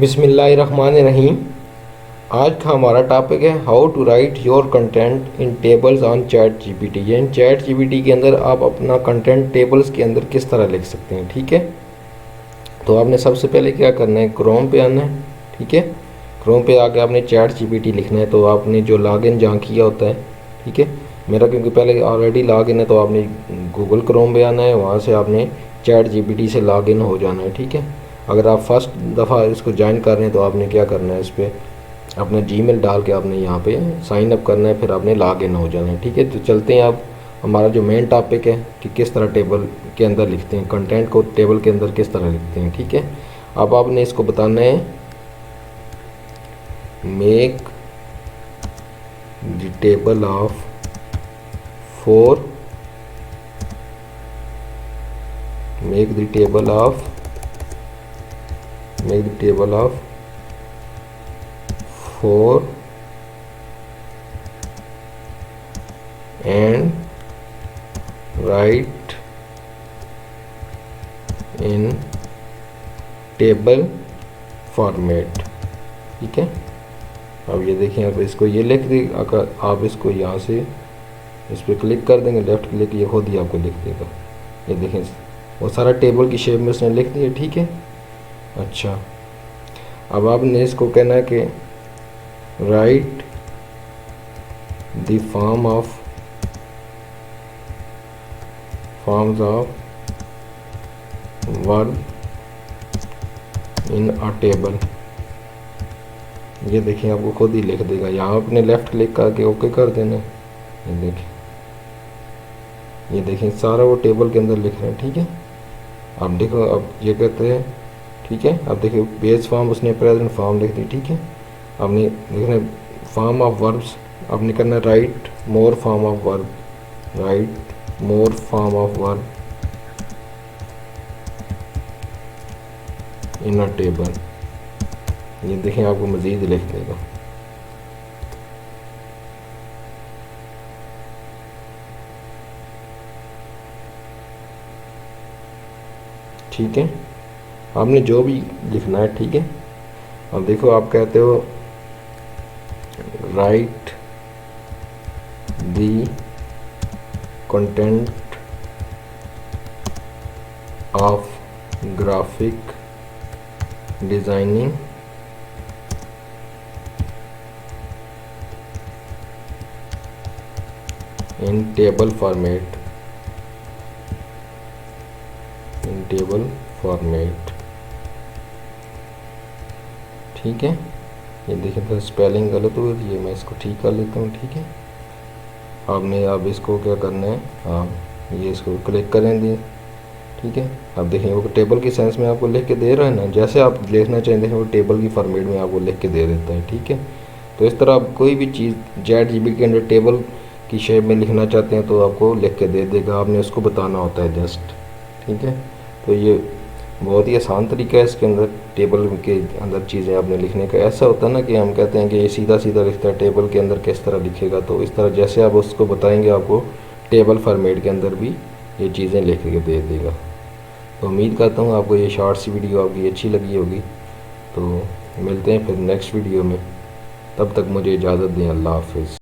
बिस्मिल्लाहिर्रहमानिर्रहीम। आज का हमारा टॉपिक है how to write your content in tables on chat GPT. यानी चैट जीपीटी के अंदर आप अपना कंटेंट टेबल्स के अंदर किस तरह लिख सकते हैं। ठीक है, तो आपने सबसे पहले क्या करना है, क्रोम पे आना है। ठीक है, क्रोम पे आके आपने चैट जीपीटी लिखना है। तो आपने जो लॉगिन जहाँ किया होता है, ठीक है, मेरा क्योंकि पहले ऑलरेडी लॉगिन है तो आपने गूगल क्रोम पे आना है, वहाँ से आपने चैट जीपीटी से लॉगिन हो जाना है। ठीक है, अगर आप फर्स्ट दफ़ा इसको ज्वाइन कर रहे हैं तो आपने क्या करना है, इस पर अपना जीमेल डाल के आपने यहाँ पे साइन अप करना है, फिर आपने लॉगिन हो जाना है। ठीक है, तो चलते हैं आप हमारा जो मेन टॉपिक है कि किस तरह टेबल के अंदर लिखते हैं, कंटेंट को टेबल के अंदर किस तरह लिखते हैं। ठीक है, अब आपने इसको बताना है make the table of 4, make the table of 4 and right in table format. ठीक है, अब ये देखें, अब इसको ये लिख दी। अगर आप इसको यहाँ से इस पर क्लिक कर देंगे, लेफ़्ट क्लिक, ये खुद ही आपको लिख देगा। ये देखें, वो सारा टेबल की शेप में उसने लिख दिया। ठीक है, अच्छा, अब आपने इसको कहना है कि right the forms of verb in a table. ये देखिए, आपको खुद ही लिख देगा। यहाँ आपने लेफ़्ट क्लिक करके ओके कर देना। ये देखिए सारा वो टेबल के अंदर लिख रहे हैं। ठीक है, अब देखो, अब ये कहते हैं, ठीक है, अब देखिए बेस फॉर्म उसने प्रेजेंट फॉर्म लिख दी। ठीक है, आपने देखना फॉर्म ऑफ वर्ब्स, आपने करना right more form of verb, right more form of verb in a table. ये देखें, आपको मज़ीद लिख देगा। ठीक है, आपने जो भी लिखना है। ठीक है, अब देखो, आप कहते हो right the content of graphic designing in table format, ठीक है, ये देखिए तो स्पेलिंग गलत हुई थी, ये मैं इसको ठीक कर लेता हूँ। ठीक है, आपने अब इसको क्या करना है, हाँ, ये इसको क्लिक करें दी। ठीक है, अब देखें वो टेबल की सेंस में आपको लिख के दे रहा है ना, जैसे आप लिखना चाहेंगे वो टेबल की फॉर्मेट में आपको लिख के दे देता है। ठीक है, तो इस तरह आप कोई भी चीज़ चैट जीपीटी के अंदर टेबल की शेप में लिखना चाहते हैं तो आपको लिख के दे देगा, आपने उसको बताना होता है जस्ट। ठीक है, तो ये बहुत ही आसान तरीका है इसके अंदर टेबल के अंदर चीज़ें आपने लिखने का। ऐसा होता है ना कि हम कहते हैं कि ये सीधा सीधा लिखता है, टेबल के अंदर किस तरह लिखेगा, तो इस तरह जैसे आप उसको बताएंगे आपको टेबल फॉर्मेट के अंदर भी ये चीज़ें लिख के दे देगा। तो उम्मीद करता हूँ आपको ये शॉर्ट सी वीडियो आपकी अच्छी लगी होगी। तो मिलते हैं फिर नेक्स्ट वीडियो में, तब तक मुझे इजाज़त दें। अल्लाह हाफिज़।